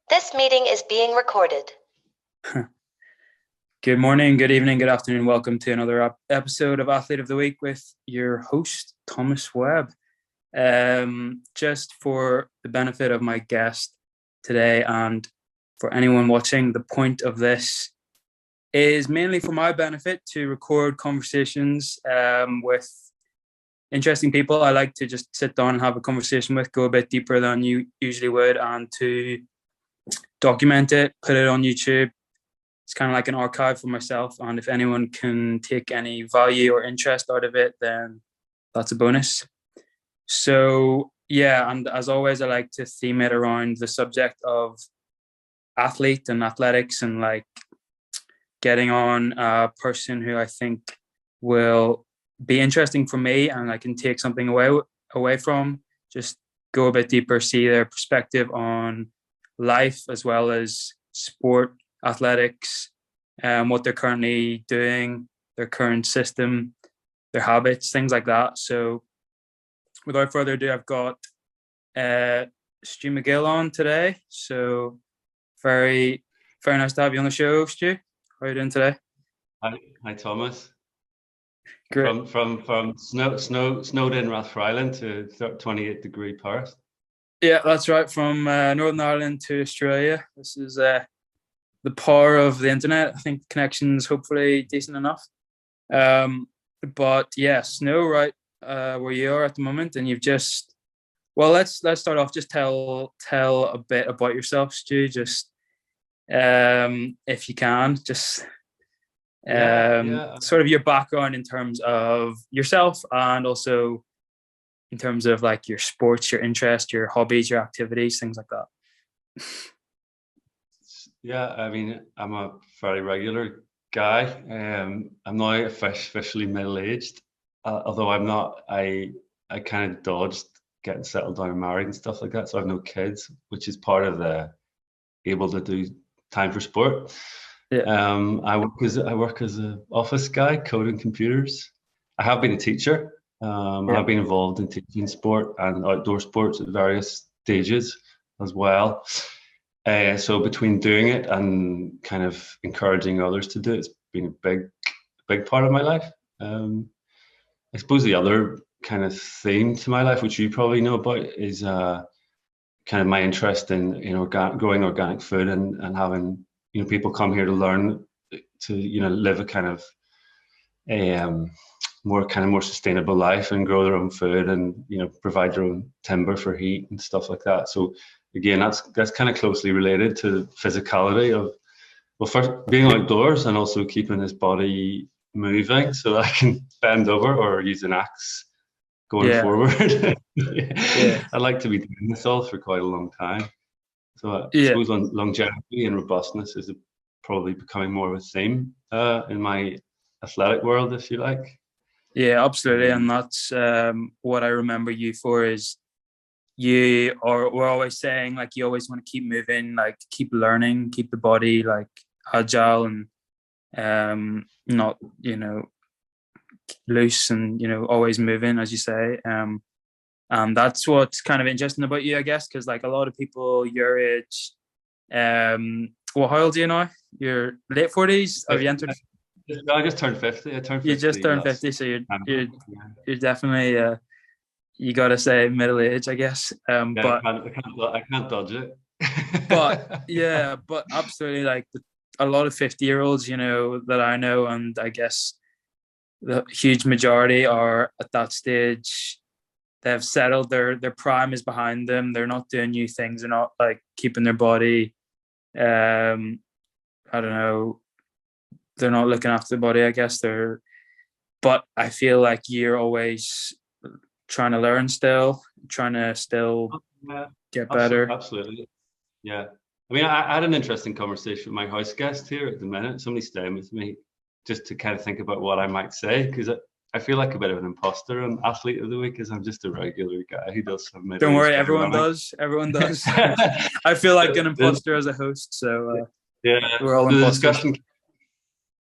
This meeting is being recorded. Good morning, good evening, good afternoon. Welcome to another episode of Athlete of the Week with your host, Thomas Webb. Just for the benefit of my guest today and for anyone watching, the point of this is mainly for my benefit to record conversations with interesting people I like to just sit down and have a conversation with, go a bit deeper than you usually would, and to document it, put it on YouTube. It's kind of like an archive for myself, and if anyone can take any value or interest out of it, then that's a bonus. So yeah, and as always, I like to theme it around the subject of athlete and athletics, and like getting on a person who I think will be interesting for me and I can take something away from, just go a bit deeper, see their perspective on life as well as sport, athletics, what they're currently doing, their current system, their habits, things like that. So without further ado, I've got Stu Magill on today. So very nice to have you on the show, Stu. How are you doing today? Hi Thomas. Great. From snowed in Rathfriland to 28-degree Paris. Yeah, that's right. From Northern Ireland to Australia. This is the power of the internet. I think the connection's hopefully decent enough. But yeah, snow right where you are at the moment, and you've just let's start off. Just tell a bit about yourself, Stu. Just if you can, just sort of your background in terms of yourself, and also in terms of like your sports, your interests, your hobbies, your activities, things like that. Yeah, I mean, I'm a very regular guy. I'm now officially middle-aged, although I'm not. I kind of dodged getting settled down and married and stuff like that, so I have no kids, which is part of the able to do time for sport. Yeah. I work as an office guy, coding computers. I have been a teacher. I've been involved in teaching sport and outdoor sports at various stages as well. So between doing it and kind of encouraging others to do it, it's been a big part of my life. I suppose the other kind of theme to my life, which you probably know about, is kind of my interest in growing organic food and having people come here to learn to live a kind of more sustainable life and grow their own food and provide their own timber for heat and stuff like that. So again, that's kind of closely related to the physicality of, well, first being outdoors and also keeping his body moving so that I can bend over or use an axe going forward. I'd like to be doing this all for quite a long time. So I suppose longevity and robustness is probably becoming more of a theme in my athletic world, if you like. Yeah, absolutely. And that's what I remember you for, is we're always saying, like, you always want to keep moving, like keep learning, keep the body like agile and not, loose and, always moving, as you say. And that's what's kind of interesting about you, I guess, because like a lot of people your age, well, how old are you now? You're late 40s? Have you entered? I just turned 50. I turned 50. You just turned 50, so you're definitely you got to say middle age, I guess. But I can't dodge it. But yeah, but absolutely, like a lot of 50-year-olds, that I know, and I guess the huge majority are at that stage. They've settled, their prime is behind them. They're not doing new things. They're not like keeping their body. I don't know. They're not looking after the body, I guess. But I feel like you're always trying to learn still, trying to still get better. Absolutely. Yeah. I mean, I had an interesting conversation with my house guest here at the minute. Somebody's staying with me just to kind of think about what I might say, because I feel like a bit of an imposter on Athlete of the Week, because I'm just a regular guy who does some. Don't worry, everyone does. Everyone does. I feel like an imposter as a host, so we're all imposters.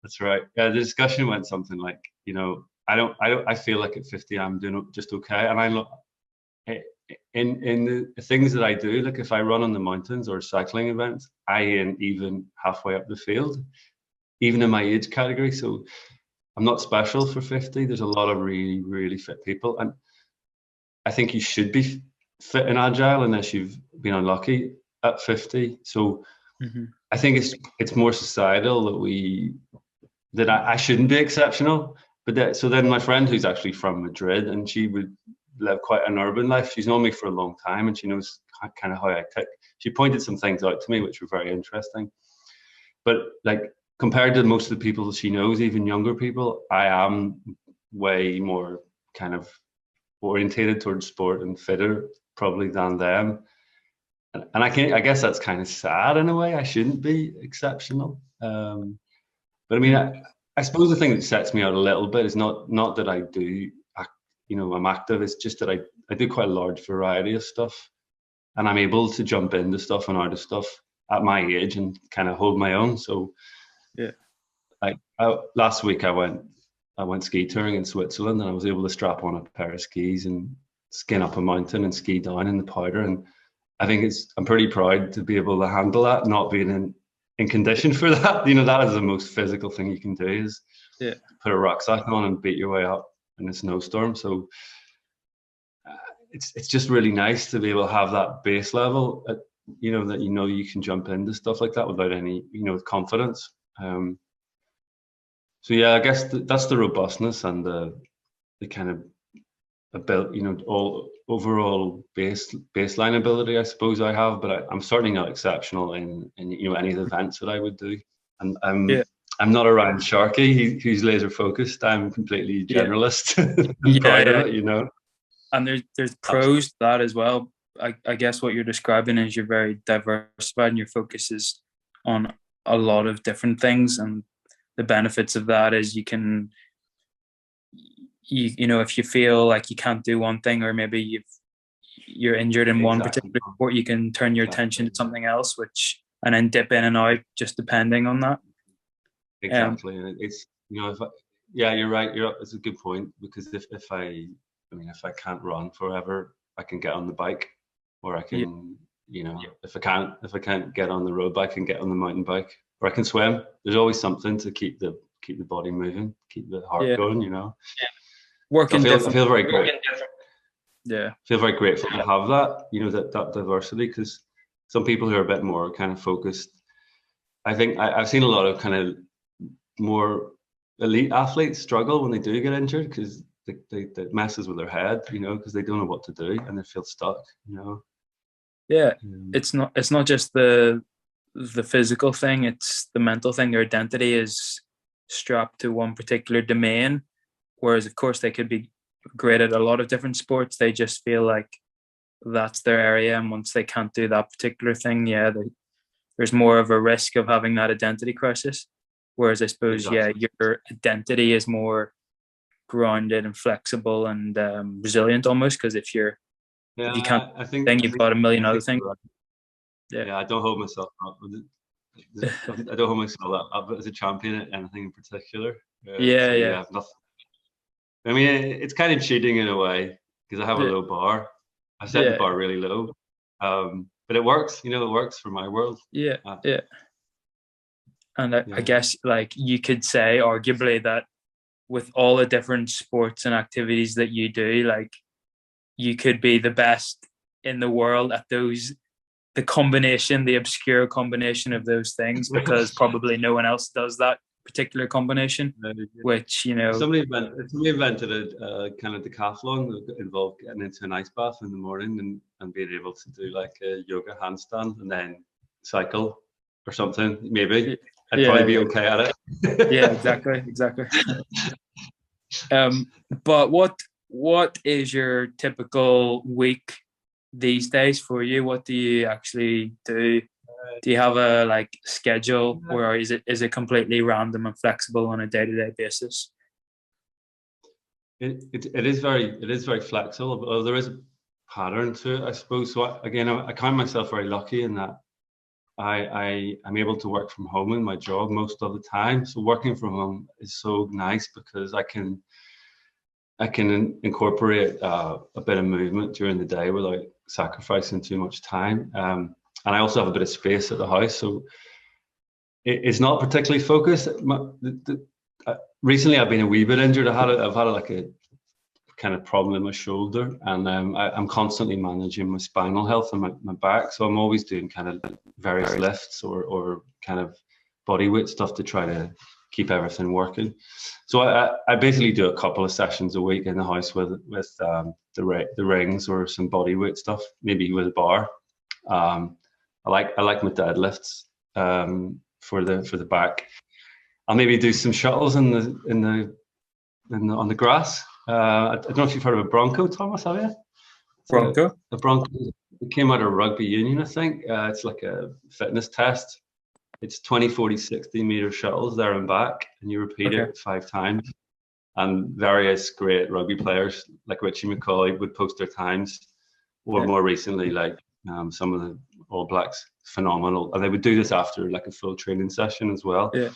That's right. Yeah, the discussion went something like, I feel like at 50 I'm doing just okay, and in the things that I do, like if I run on the mountains or cycling events, I ain't even halfway up the field, even in my age category. So I'm not special for 50. There's a lot of really, really fit people. And I think you should be fit and agile unless you've been unlucky at 50. So I think it's more societal that I shouldn't be exceptional. So then my friend who's actually from Madrid, and she would live quite an urban life. She's known me for a long time, and she knows kind of how I tick. She pointed some things out to me which were very interesting. But like compared to most of the people she knows, even younger people, I am way more kind of orientated towards sport and fitter probably than them. And I guess that's kind of sad in a way. I shouldn't be exceptional. But I mean, I suppose the thing that sets me out a little bit is not that I do, I'm active. It's just that I do quite a large variety of stuff, and I'm able to jump into stuff and out of stuff at my age and kind of hold my own. So, yeah, like last week I went ski touring in Switzerland, and I was able to strap on a pair of skis and skin up a mountain and ski down in the powder. And I think I'm pretty proud to be able to handle that, not being in condition for that. That is the most physical thing you can do, is put a rucksack on and beat your way up in a snowstorm. So it's just really nice to be able to have that base level that you can jump into stuff like that without any with confidence. So yeah, I guess that's the robustness and the kind of all overall baseline ability I suppose I have, but I'm certainly not exceptional in any of the events that I would do. And I'm not a Ryan Sharkey who's laser focused. I'm completely generalist. I'm proud of it, And there's pros to that as well. I guess what you're describing is you're very diversified and your focus is on a lot of different things, and the benefits of that is you can if you feel like you can't do one thing, or maybe you're injured in one particular sport, you can turn your attention to something else, and then dip in and out just depending on that. Exactly. And it's you're right. It's a good point, because if I can't run forever, I can get on the bike, or I can if I can't get on the road bike, I can get on the mountain bike, or I can swim. There's always something to keep the body moving, keep the heart going. Working I feel very great. Yeah, I feel very grateful to have that, that diversity, because some people who are a bit more kind of focused, I think I've seen a lot of kind of more elite athletes struggle when they do get injured, because it messes with their head, because they don't know what to do and they feel stuck, Yeah, it's not just the physical thing, it's the mental thing. Their identity is strapped to one particular domain, whereas of course they could be great at a lot of different sports. They just feel like that's their area, and once they can't do that particular thing, there's more of a risk of having that identity crisis. Whereas I suppose your identity is more grounded and flexible and resilient almost, because if you can't, then you've got a million other things. Yeah, I don't hold myself up. I don't hold myself up as a champion at anything in particular. Nothing. I mean, it's kind of cheating in a way, because I have a low bar. I set the bar really low, but it works. It works for my world. And I guess, like, you could say arguably that with all the different sports and activities that you do, like, you could be the best in the world at those, the obscure combination of those things, because probably no one else does that particular combination, which, somebody invented a kind of decathlon that involved getting into an ice bath in the morning and being able to do like a yoga handstand and then cycle or something. Maybe I'd probably be okay at it. Yeah, exactly. But what is your typical week these days for you? What do you actually do? Do you have a schedule, or is it completely random and flexible on a day-to-day basis? It is very flexible, but there is a pattern to it, I suppose. So I count myself very lucky in that I'm able to work from home in my job most of the time. So working from home is so nice, because I can I can incorporate a bit of movement during the day without sacrificing too much time. And I also have a bit of space at the house, so it's not particularly focused. Recently, I've been a wee bit injured. I've had like a kind of problem in my shoulder, and I'm constantly managing my spinal health and my back. So I'm always doing kind of various lifts or kind of body weight stuff to try to keep everything working. So I basically do a couple of sessions a week in the house with the rings or some body weight stuff, maybe with a bar. I like my deadlifts for the back. I'll maybe do some shuttles on the grass. I don't know if you've heard of a Bronco, Thomas, have you? Bronco? A Bronco. It came out of rugby union, I think. It's like a fitness test. It's 20, 40, 60 meter shuttles there and back, and you repeat it 5 times. And various great rugby players like Richie McCauley would post their times, or more recently, like some of the All Blacks, phenomenal. And they would do this after like a full training session as well. Yeah.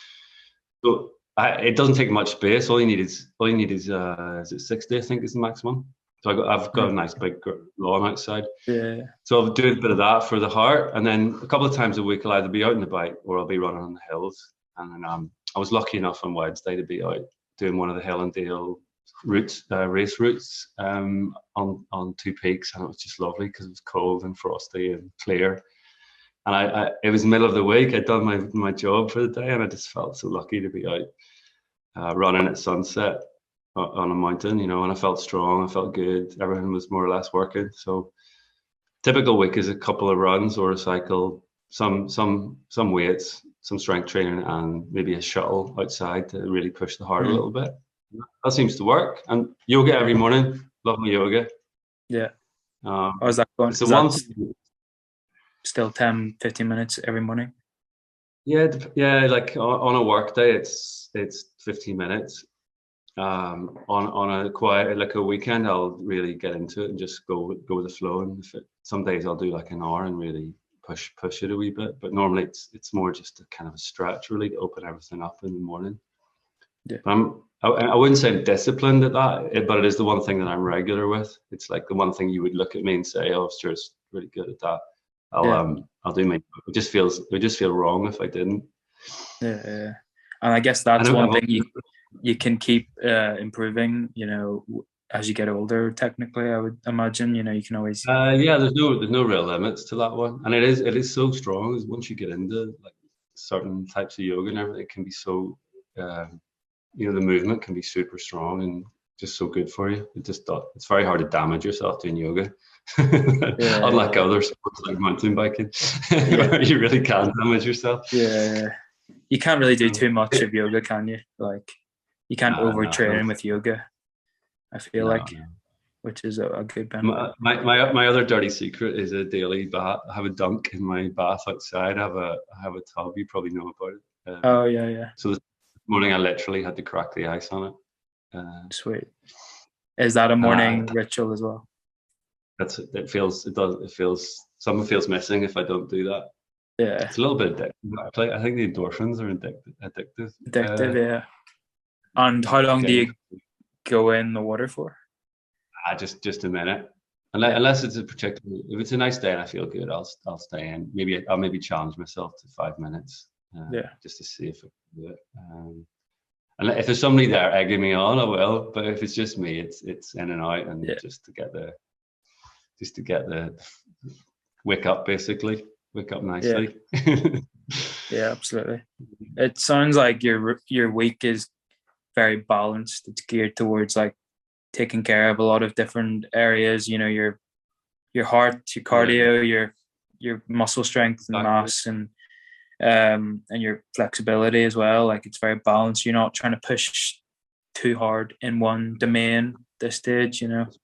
So it doesn't take much space. All you need is is it 60? I think is the maximum. So I've got a nice big lawn outside. Yeah. So I'll do a bit of that for the heart, and then a couple of times a week I'll either be out on the bike or I'll be running on the hills. And then I was lucky enough on Wednesday to be out doing one of the Hill and Dale routes, race routes, on 2 peaks, and it was just lovely because it was cold and frosty and clear. And it was the middle of the week. I'd done my job for the day, and I just felt so lucky to be out running at sunset on a mountain, and I felt strong, I felt good, everything was more or less working. So typical week is a couple of runs or a cycle, some weights, some strength training, and maybe a shuttle outside to really push the heart a little bit. That seems to work. And yoga every morning, love my yoga. Yeah. How's that going? Still 10, 15 minutes every morning? Yeah, like on a work day it's 15 minutes. On a quiet, like a weekend, I'll really get into it and just go with the flow. And some days I'll do like an hour and really push it a wee bit. But normally it's more just a kind of a stretch, really, to open everything up in the morning. Yeah. I wouldn't say I'm disciplined at that, but it is the one thing that I'm regular with. It's like the one thing you would look at me and say, "Oh, Stuart's really good at that." I'll do my. It just feel wrong if I didn't. Yeah. And I guess that's one thing you can keep improving, as you get older. Technically, I would imagine, you can always. There's no real limits to that one, and it is so strong. Is once you get into like certain types of yoga and everything, it can be so, the movement can be super strong and just so good for you. It's very hard to damage yourself doing yoga. Unlike other sports like mountain biking, you really can damage yourself. Yeah. You can't really do too much of yoga, can you? Like, you can't overtrain with yoga, I feel which is a good benefit. My other dirty secret is a daily bath. I have a dunk in my bath outside. I have a tub. You probably know about it. Yeah. So this morning I literally had to crack the ice on it. Sweet. Is that a morning ritual as well? It feels something feels missing if I don't do that. Yeah, it's a little bit addictive. I think the endorphins are addictive. Yeah. And how long do you go in the water for? Just a minute. Unless it's if it's a nice day and I feel good, I'll stay in. I'll challenge myself to 5 minutes. Just to see if I can do it. And if there's somebody there egging me on, I will. But if it's just me, it's in and out, and just to get the wake up, basically. Wake up nicely. Yeah, absolutely. It sounds like your week is very balanced. It's geared towards like taking care of a lot of different areas. Your heart, your cardio, your muscle strength and mass, and your flexibility as well. Like, it's very balanced. You're not trying to push too hard in one domain at this stage. That's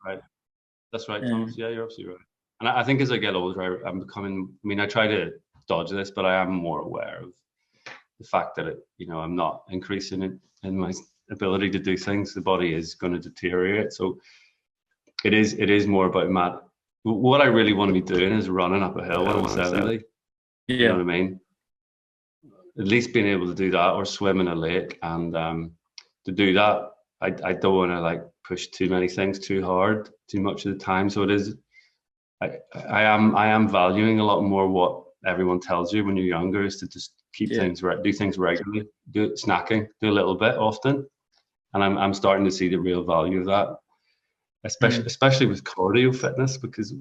right, Thomas. Yeah, you're absolutely right. And I think as I get older, I'm becoming. I try to dodge this, but I am more aware of the fact that I'm not increasing in my ability to do things. The body is going to deteriorate, so it is more about what I really want to be doing is running up a hill when I'm 70. Yeah. You know what I mean? At least being able to do that, or swim in a lake, and to do that, I don't want to like push too many things too hard too much of the time. So it is. I am valuing a lot more what everyone tells you when you're younger, is to just keep things right, do things regularly, do snacking, do a little bit often, and I'm starting to see the real value of that, especially with cardio fitness, because a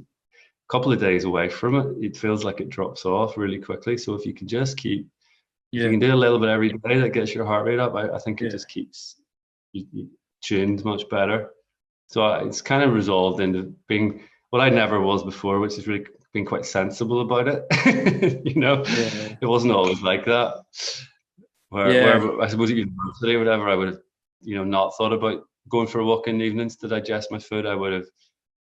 couple of days away from it, it feels like it drops off really quickly. So if you can just keep, if you can do a little bit every day, that gets your heart rate up. I think it just keeps you tuned much better. So it's kind of resolved into being what I never was before, which is really being quite sensible about it. It wasn't always like that. Where I suppose at university or whatever, I would have, not thought about going for a walk in the evenings to digest my food. I would have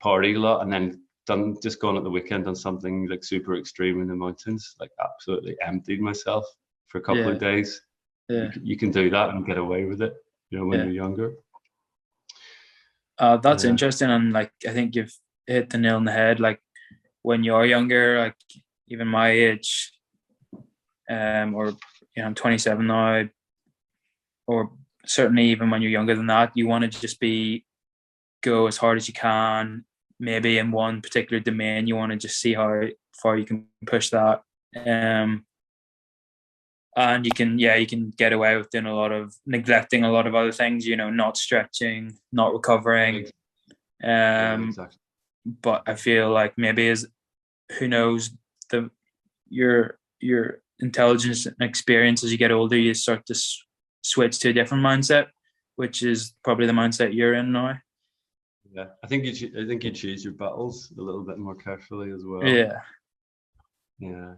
partied a lot and then just gone at the weekend on something like super extreme in the mountains, like absolutely emptied myself for a couple of days. You can do that and get away with it, when you're younger. That's interesting, and like I think you've hit the nail on the head. Like when you're younger, like even my age, or I'm 27 now, or certainly even when you're younger than that, you want to just go as hard as you can. Maybe in one particular domain, you want to just see how far you can push that. And you can get away with doing neglecting a lot of other things, not stretching, not recovering. Exactly. But I feel like maybe who knows, your intelligence and experience as you get older, you start to switch to a different mindset, which is probably the mindset you're in now. Yeah, I think you choose your battles a little bit more carefully as well. Yeah.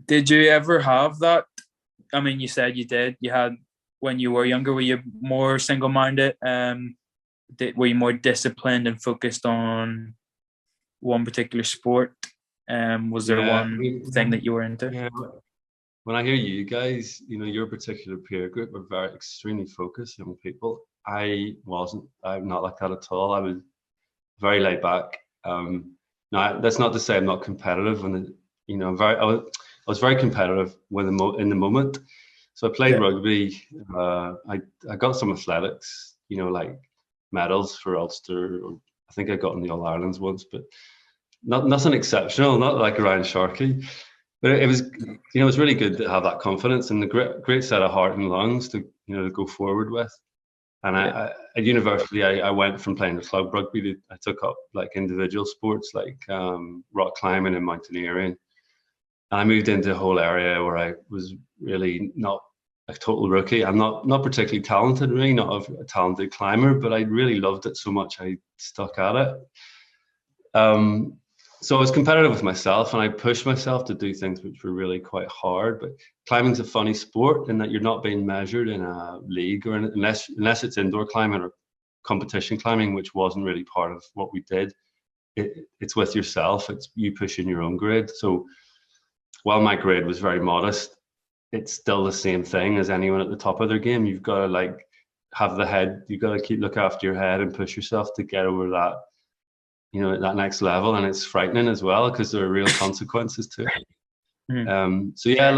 Did you ever have that? I mean, you said you did. You had, when you were younger, were you more single-minded? Were you more disciplined and focused on one particular sport? Was there one thing that you were into? Yeah. When I hear you guys, your particular peer group are very extremely focused young people. I wasn't. I'm not like that at all. I was very laid back. Now that's not to say I'm not competitive. I was very competitive in the moment. So I played rugby. I got some athletics, like medals for Ulster. I think I got in the All Irelands once, but nothing exceptional. Not like Ryan Sharkey. But it was, it was really good to have that confidence and the great set of heart and lungs to go forward with. And at university, I went from playing the club rugby I took up like individual sports like rock climbing and mountaineering. And I moved into a whole area where I was really not a total rookie. I'm not particularly talented, really, not a talented climber, but I really loved it so much I stuck at it. So I was competitive with myself and I pushed myself to do things which were really quite hard. But climbing's a funny sport in that you're not being measured in a league or unless it's indoor climbing or competition climbing, which wasn't really part of what we did. It's with yourself. It's you pushing your own grid. So while my grade was very modest, it's still the same thing as anyone at the top of their game. You've got to have the head. You've got to look after your head and push yourself to get over that, that next level. And it's frightening as well because there are real consequences to it. So yeah,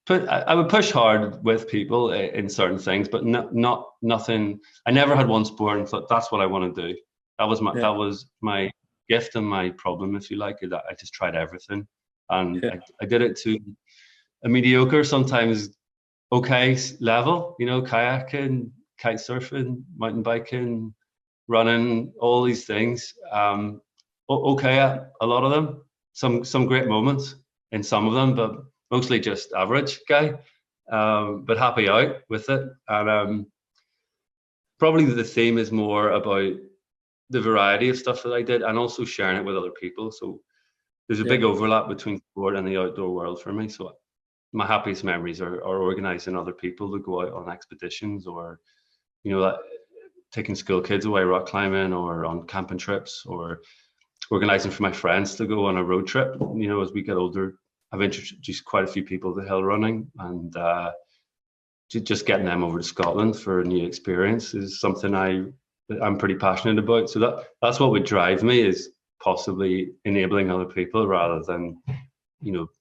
I would push hard with people in certain things, but not nothing. I never had one sport and thought that's what I want to do. That was my gift and my problem, if you like, is that I just tried everything. And I did it to a mediocre, sometimes okay level, kayaking, kite surfing, mountain biking, running, all these things. Okay, a lot of them, some great moments in some of them, but mostly just average guy, but happy out with it. And probably the theme is more about the variety of stuff that I did and also sharing it with other people. So there's a big overlap between sport and the outdoor world for me. So my happiest memories are organizing other people to go out on expeditions or, taking school kids away rock climbing or on camping trips or organizing for my friends to go on a road trip. As we get older, I've introduced quite a few people to hill running and just getting them over to Scotland for a new experience is something I'm pretty passionate about. So that's what would drive me, is possibly enabling other people rather than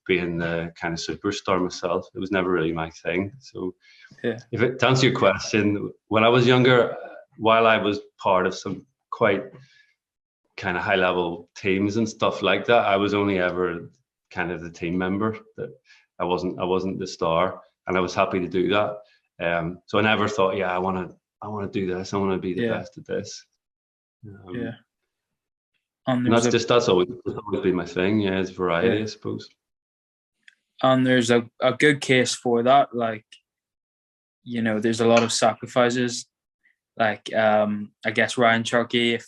being the kind of superstar myself. It was never really my thing. So to answer your question, when I was younger, while I was part of some quite kind of high level teams and stuff like that, I was only ever kind of the team member. That I wasn't the star, and I was happy to do that. So I never thought, yeah, I want to do this. I want to be the best at this. And And that's always been my thing. Yeah, it's variety, I suppose. And there's a good case for that. Like, you know, there's a lot of sacrifices. Like, I guess Ryan Sharkey, if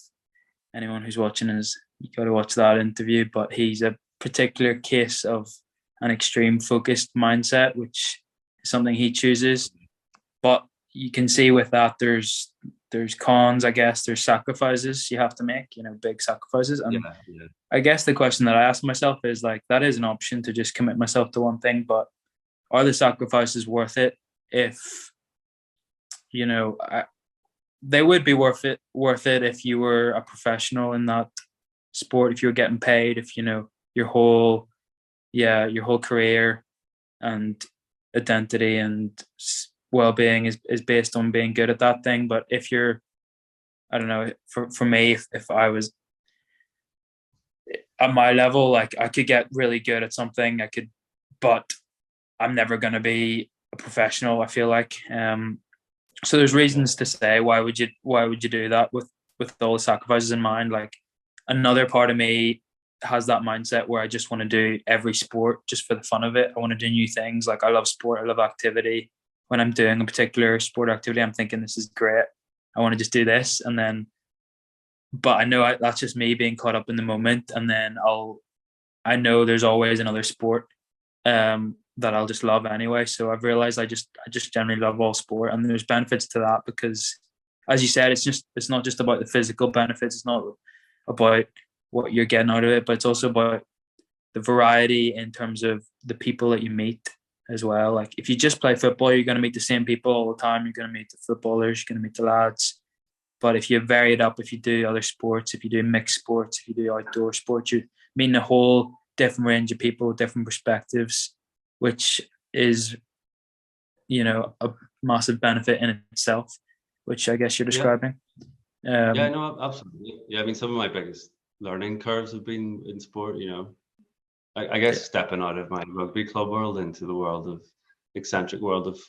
anyone who's watching you got to watch that interview, but he's a particular case of an extreme focused mindset, which is something he chooses. But you can see with that, there's cons, I guess. There's sacrifices you have to make, you know, big sacrifices. And I guess the question that I ask myself is, like, that is an option to just commit myself to one thing, but are the sacrifices worth it? If, you know, they would be worth it if you were a professional in that sport, if you were getting paid, if, you know, your whole career and identity and well-being is based on being good at that thing. But if you're, I don't know, for me, if I was at my level, like, I could get really good at something, but I'm never going to be a professional, I feel like. So there's reasons to say, why would you do that with all the sacrifices in mind? Like, another part of me has that mindset where I just want to do every sport just for the fun of it. I want to do new things. Like, I love sport, I love activity. When I'm doing a particular sport activity, I'm thinking, this is great, I want to just do this. And then, but I know that's just me being caught up in the moment. And then I know there's always another sport that I'll just love anyway. So I've realized I just generally love all sport, and there's benefits to that because, as you said, it's not just about the physical benefits. It's not about what you're getting out of it, but it's also about the variety in terms of the people that you meet as well. Like, if you just play football, you're going to meet the same people all the time. You're going to meet the footballers, you're going to meet the lads. But if you vary it up, if you do other sports, if you do mixed sports, if you do outdoor sports, you're meeting a whole different range of people, different perspectives, which is, you know, a massive benefit in itself, which I guess you're describing. No, absolutely. Yeah, I mean, some of my biggest learning curves have been in sport, you know. I guess stepping out of my rugby club world into the world of eccentric world of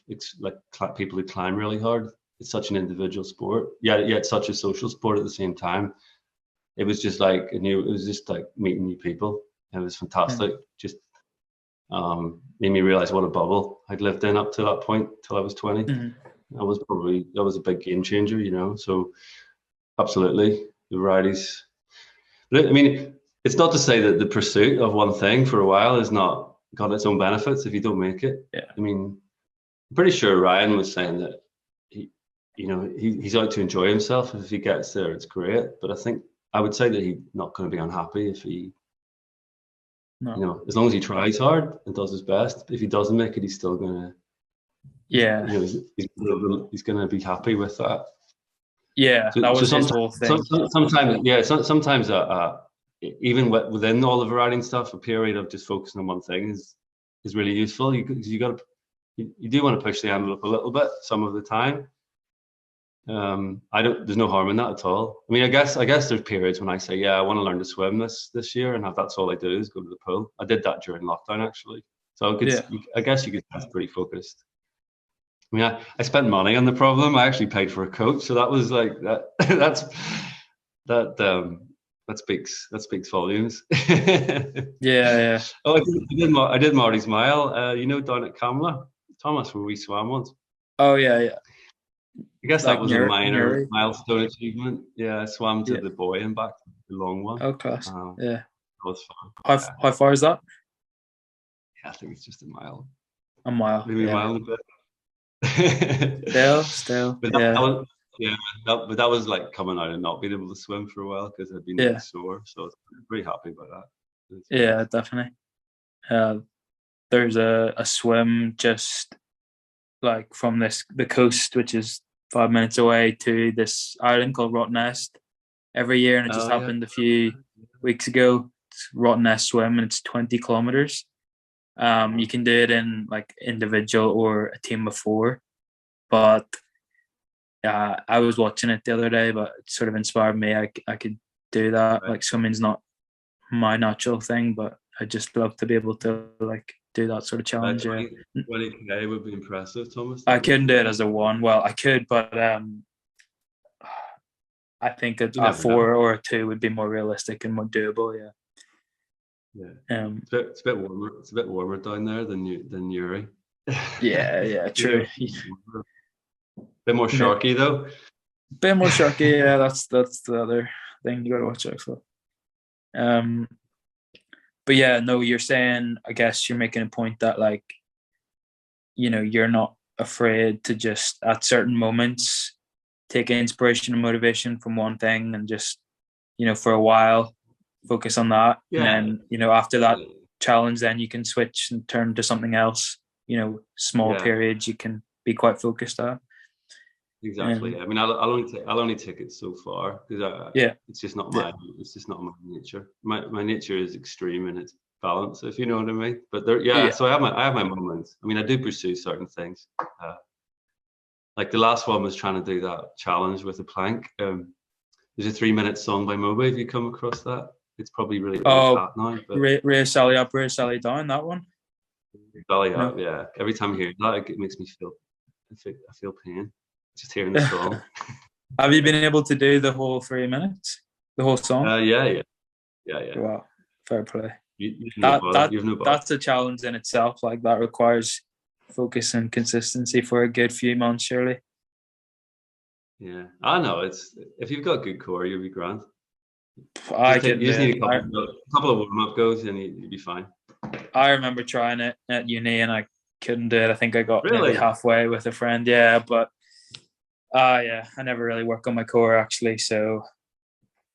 people who climb really hard. It's such an individual sport, yet such a social sport at the same time. It was just like it was just like meeting new people. It was fantastic. Just made me realize what a bubble I'd lived in up to that point till I was 20. That was a big game changer, you know. So absolutely, the varieties. But I mean, it's not to say that the pursuit of one thing for a while has not got its own benefits if you don't make it. Yeah. I mean, I'm pretty sure Ryan was saying that he's out to enjoy himself. If he gets there, it's great. But I would say that he's not going to be unhappy if he, you know, as long as he tries hard and does his best. If he doesn't make it, he's still gonna, you know, he's gonna be happy with that. Yeah, that was his whole thing. Sometimes even within all the variety and stuff, a period of just focusing on one thing is really useful. You do want to push the envelope a little bit some of the time. There's no harm in that at all. I mean, I guess there's periods when I say, yeah, I want to learn to swim this year, and that's all I do is go to the pool. I did that during lockdown, actually. So I guess you could be pretty focused. I mean, I spent money on the problem. I actually paid for a coach, so that was like that. That speaks volumes. Yeah. Oh, I did Marty's Mile. You know, down at Camla, Thomas, where we swam once. Oh yeah. I guess that was a minor milestone achievement. Yeah, I swam to the buoy and back, the long one. Oh, class. Yeah. That was fun. How far is that? Yeah, I think it's just a mile. A mile. Maybe a mile and a bit. Still. But but that was like coming out and not being able to swim for a while because I'd been really sore. So I was pretty happy about that. Yeah, definitely. There's a swim just like from the coast, which is 5 minutes away, to this island called Rottnest every year, and it just happened a few weeks ago. It's Rottnest swim, and it's 20 kilometers. You can do it in like individual or a team of 4, but I was watching it the other day, but it sort of inspired me. I could do that. Right. Like swimming's not my natural thing, but I just love to be able to like do that sort of challenge. 20K would be impressive, Thomas. I couldn't do it as a one. Well, I could, but I think You a never know. 4 or a 2 would be more realistic and more doable. Yeah. Yeah. It's a bit warmer. It's a bit warmer down there than Uri. Yeah, true. Bit more sharky though. Bit more sharky. Yeah, that's the other thing you got to watch out for. But yeah, no, you're saying. I guess you're making a point that like, you're not afraid to just at certain moments take inspiration and motivation from one thing and just for a while focus on that. Yeah. And then after that challenge, then you can switch and turn to something else. Small periods you can be quite focused at. Exactly. I mean, I'll only take it so far because it's just not my nature. My nature is extreme in its balance, if you know what I mean. But so I have my moments. I mean, I do pursue certain things. Like the last one was trying to do that challenge with a plank. There's a 3-minute song by Moby. Have you come across that? It's probably really old now. But Ray Sally up, Ray Sally down. That one. Sally up, yeah. Every time I hear that, it makes me feel. I feel pain just hearing the song. Have you been able to do the whole 3 minutes? The whole song? Yeah. Wow, fair play. That's a challenge in itself. Like that requires focus and consistency for a good few months, surely. Yeah, I know. It's if you've got good core, you'll be grand. You just need a couple of warm-up goes, and you'll be fine. I remember trying it at uni, and I couldn't do it. I think I got really maybe halfway with a friend. Yeah, but I never really work on my core actually. So,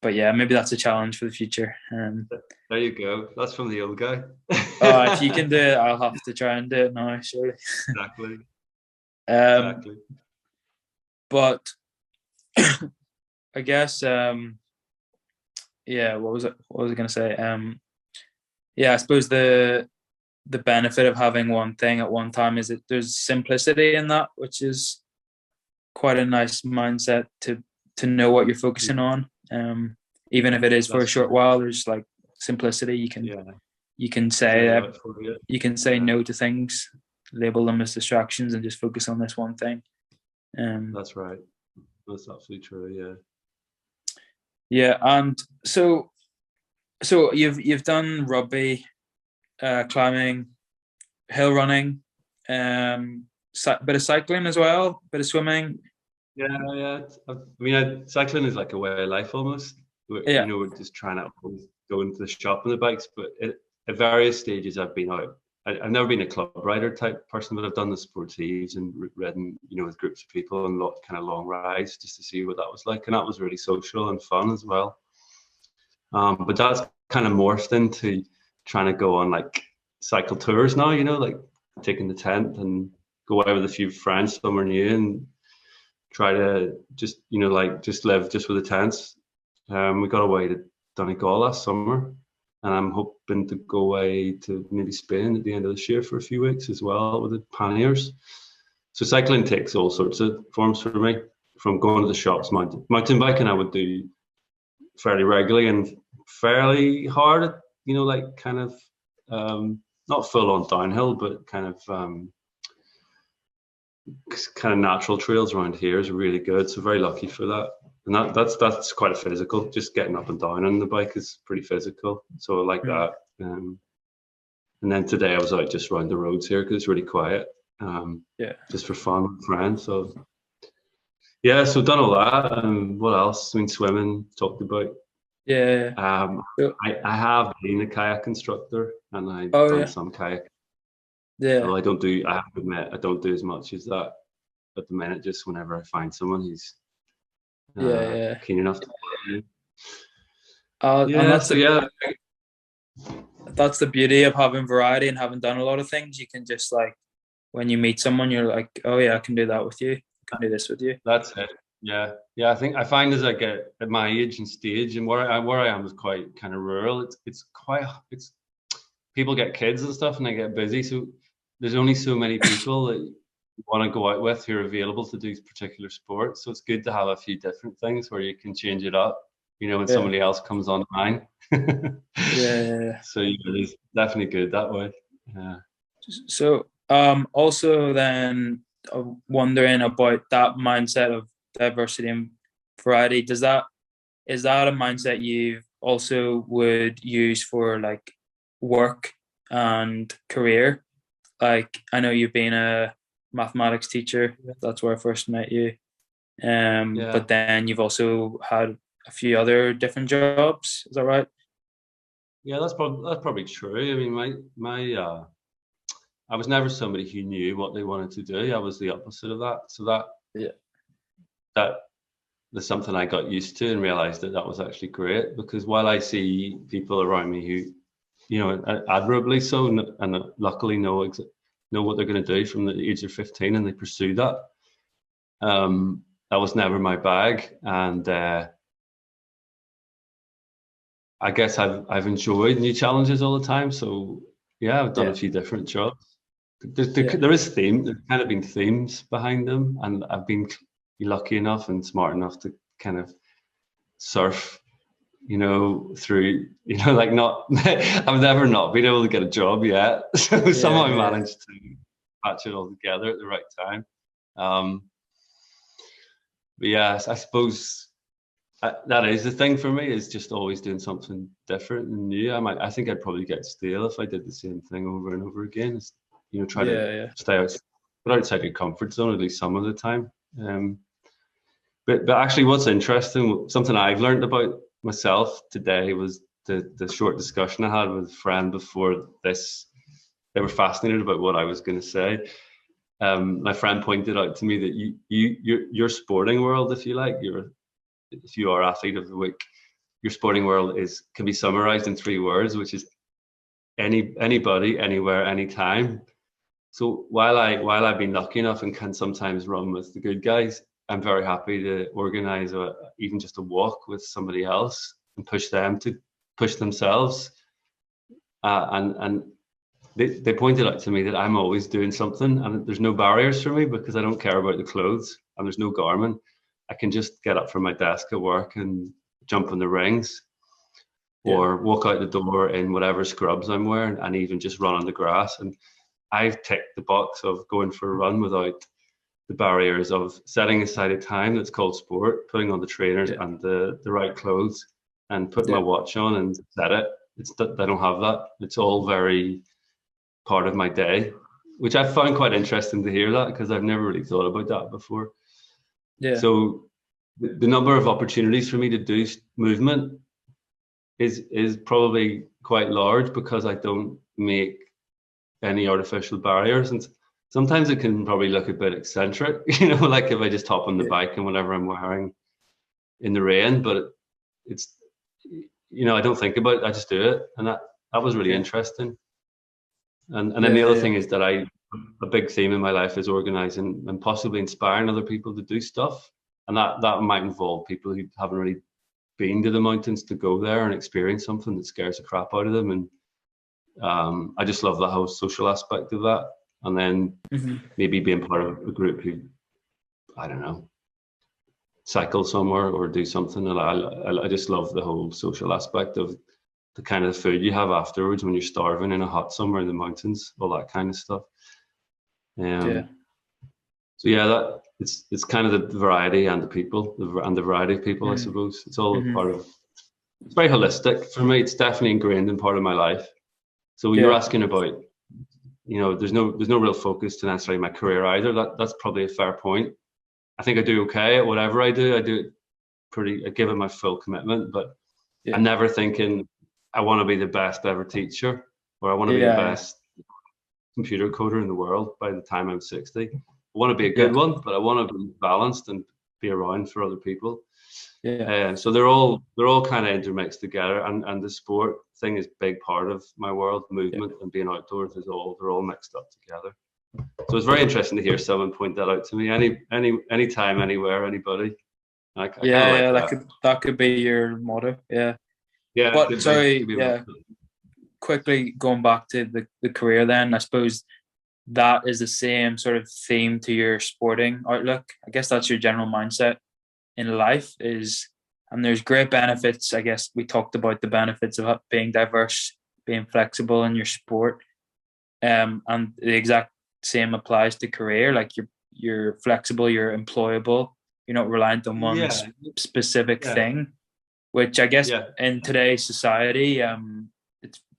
but yeah, maybe that's a challenge for the future. There you go. That's from the old guy. If you can do it, I'll have to try and do it now, surely. Exactly. Exactly. But I guess, what was I going to say? I suppose the benefit of having one thing at one time is that there's simplicity in that, which is quite a nice mindset to know what you're focusing on. Even if it is for a short while, there's like simplicity. You can say no to things, label them as distractions, and just focus on this one thing. That's right. That's absolutely true. Yeah, and so you've done rugby, climbing, hill running, bit of cycling as well, bit of swimming. Yeah. I mean, cycling is like a way of life almost. We're just trying to go into the shop on the bikes, but at various stages I've been out. I've never been a club rider type person, but I've done the sportives and ridden, with groups of people and kind of long rides just to see what that was like, and that was really social and fun as well. But that's kind of morphed into trying to go on like cycle tours now, like taking the tent and go out with a few friends somewhere new and try to just live just with the tents. We got away to Donegal last summer, and I'm hoping to go away to maybe Spain at the end of this year for a few weeks as well with the panniers. So cycling takes all sorts of forms for me, from going to the shops, mountain biking I would do fairly regularly and fairly hard, like kind of not full on downhill, but kind of natural trails around here is really good. So very lucky for that. And that's quite physical. Just getting up and down on the bike is pretty physical. So I like that. And then today I was out just around the roads here because it's really quiet. Just for fun with friends. So so done all that. What else? I mean, swimming, talked about. Yeah. I have been a kayak instructor, and I've done some kayak. Yeah. Well, I have to admit, I don't do as much as that at the minute. Just whenever I find someone who's keen enough to play. That's the beauty of having variety and having done a lot of things. You can just like, when you meet someone, you're like, oh yeah, I can do that with you. I can do this with you. That's it. Yeah. I find as I get at my age and stage, and where I am is quite kind of rural. It's people get kids and stuff, and they get busy. So there's only so many people that want to go out with who are available to do particular sports. So it's good to have a few different things where you can change it up, when somebody else comes online. Yeah. So it's definitely good that way. Yeah. So also then wondering about that mindset of diversity and variety. Is that a mindset you also would use for like work and career? Like, I know you've been a mathematics teacher. That's where I first met you. But then you've also had a few other different jobs. Is that right? Yeah, that's probably true. I mean, my I was never somebody who knew what they wanted to do. I was the opposite of that. So that was something I got used to and realized that was actually great, because while I see people around me who, admirably so, and luckily know what they're going to do from the age of 15 and they pursue that, that was never my bag. And I guess I've enjoyed new challenges all the time. So yeah, I've done a few different jobs. There is theme. There's kind of been themes behind them, and I've been lucky enough and smart enough to kind of surf, through, like not. I've never not been able to get a job yet, so somehow I managed to patch it all together at the right time. But yes, I suppose that is the thing for me, is just always doing something different and new. I think I'd probably get stale if I did the same thing over and over again. It's, try to stay outside your comfort zone at least some of the time. But actually, what's interesting, something I've learned about myself today, was the short discussion I had with a friend before this. They were fascinated about what I was going to say. My friend pointed out to me that your sporting world, if you like, if you are athlete of the week, your sporting world can be summarized in 3 words, which is anybody, anywhere, anytime. So while I've been lucky enough and can sometimes run with the good guys, I'm very happy to organize even just a walk with somebody else and push them to push themselves. And they pointed out to me that I'm always doing something, and there's no barriers for me because I don't care about the clothes and there's no garment. I can just get up from my desk at work and jump in the rings, or walk out the door in whatever scrubs I'm wearing, and even just run on the grass. And I've ticked the box of going for a run without the barriers of setting aside a time that's called sport, putting on the trainers and the right clothes, and putting my watch on and set it. I don't have that. It's all very part of my day, which I found quite interesting to hear that, because I've never really thought about that before. Yeah. So the number of opportunities for me to do movement is probably quite large, because I don't make any artificial barriers. And sometimes it can probably look a bit eccentric, like if I just hop on the bike and whatever I'm wearing in the rain, but it's, I don't think about it, I just do it. And that was really interesting. And then the other thing is that a big theme in my life is organizing and possibly inspiring other people to do stuff. And that might involve people who haven't really been to the mountains to go there and experience something that scares the crap out of them. And I just love the whole social aspect of that. And then maybe being part of a group who, I don't know, cycle somewhere or do something. I just love the whole social aspect of the kind of food you have afterwards when you're starving in a hut somewhere in the mountains, all that kind of stuff. So yeah, it's kind of the variety and the people, and the variety of people, I suppose. It's all part of. It's very holistic for me. It's definitely ingrained in part of my life. So you're asking about, there's no real focus to necessarily my career either. That's probably a fair point. I think I do okay at whatever I do. I do it I give it my full commitment, but I'm never thinking I want to be the best ever teacher, or I want to be the best computer coder in the world by the time I'm 60. I want to be a good one, but I want to be balanced and be around for other people. So they're all kind of intermixed together, and the sport thing is a big part of my world. Movement and being outdoors they're all mixed up together. So it's very interesting to hear someone point that out to me. Anytime, anywhere, anybody. That could be your motto. But sorry, quickly going back to the career then, I suppose that is the same sort of theme to your sporting outlook. I guess that's your general mindset in life and there's great benefits. I guess we talked about the benefits of being diverse, being flexible in your sport. And the exact same applies to career. Like you're flexible, you're employable, you're not reliant on one specific thing, which I guess in today's society,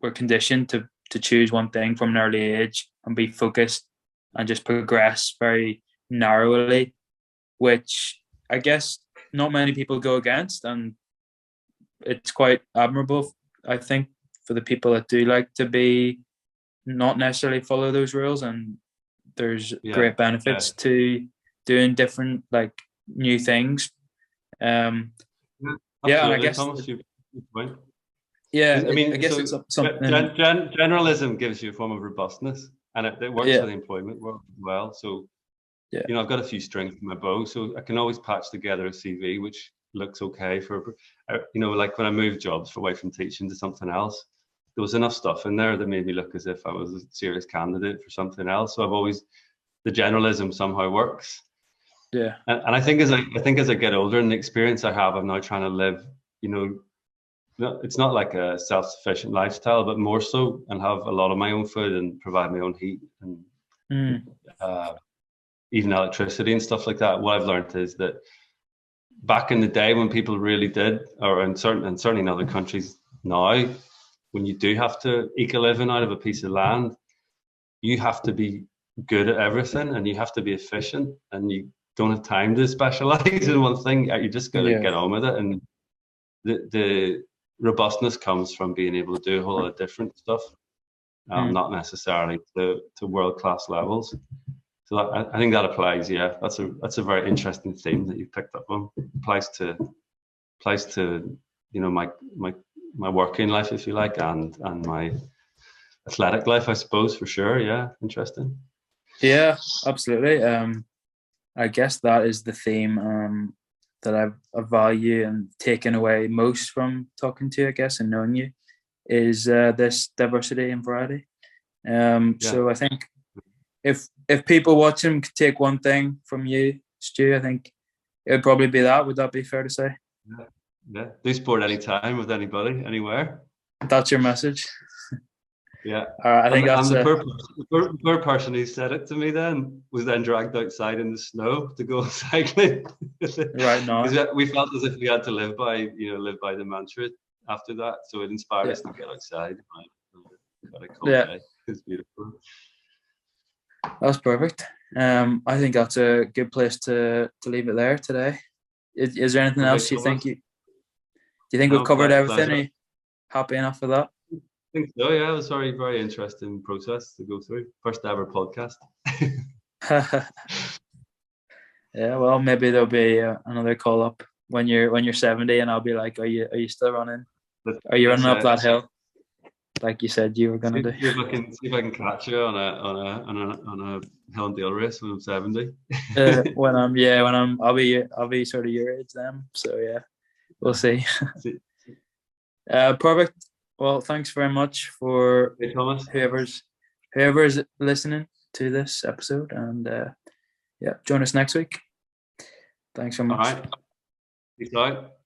we're conditioned to choose one thing from an early age and be focused and just progress very narrowly, which I guess not many people go against, and it's quite admirable, I think, for the people that do like to be not necessarily follow those rules. And there's great benefits to doing different, like, new things. And I guess Thomas, point. Yeah, I mean, I guess so it's something. Generalism gives you a form of robustness, and it works for the employment world as well. So, I've got a few strings in my bow, so I can always patch together a CV which looks okay for, like when I moved jobs away from teaching to something else, there was enough stuff in there that made me look as if I was a serious candidate for something else. So the generalism somehow works. Yeah, and I think as I get older, and the experience I have, I'm now trying to live, it's not like a self-sufficient lifestyle, but more so, and have a lot of my own food and provide my own heat and even electricity and stuff like that. What I've learned is that back in the day when people really did, and certainly in other countries now, when you do have to eke a living out of a piece of land, you have to be good at everything and you have to be efficient, and you don't have time to specialize in one thing. You just got to get on with it. And the robustness comes from being able to do a whole lot of different stuff, not necessarily to world-class levels. So I think that applies. Yeah, that's a very interesting theme that you've picked up on. Applies to my working life, if you like, and my athletic life, I suppose, for sure. Yeah, interesting. Yeah, absolutely. I guess that is the theme that I value and taken away most from talking to you, I guess, and knowing you, is this diversity and variety. So I think if people watching could take one thing from you, Stu, I think it would probably be that. Would that be fair to say? Yeah. Do sport anytime with anybody, anywhere. That's your message. Yeah. I think that's the poor person who said it to me then was then dragged outside in the snow to go cycling. Right now. We felt as if we had to live by the mantra after that. So it inspired us to get outside. Got a cold day. It's beautiful. That's perfect. I think that's a good place to leave it there today. Is there anything else you think do you think we've covered everything? Are you happy enough with that? I think so, yeah. It was a very, very interesting process to go through. First ever podcast. Yeah, well, maybe there'll be another call up when you're 70, and I'll be like, "Are you still running? Are you running up that hill, like you said you were gonna do?" See if I can catch you on a hill and dale race when I'm 70. I'll be sort of your age then. So yeah, we'll see. Perfect. Well, thanks very much for whoever's listening to this episode, and join us next week. Thanks very much. All right. Peace out.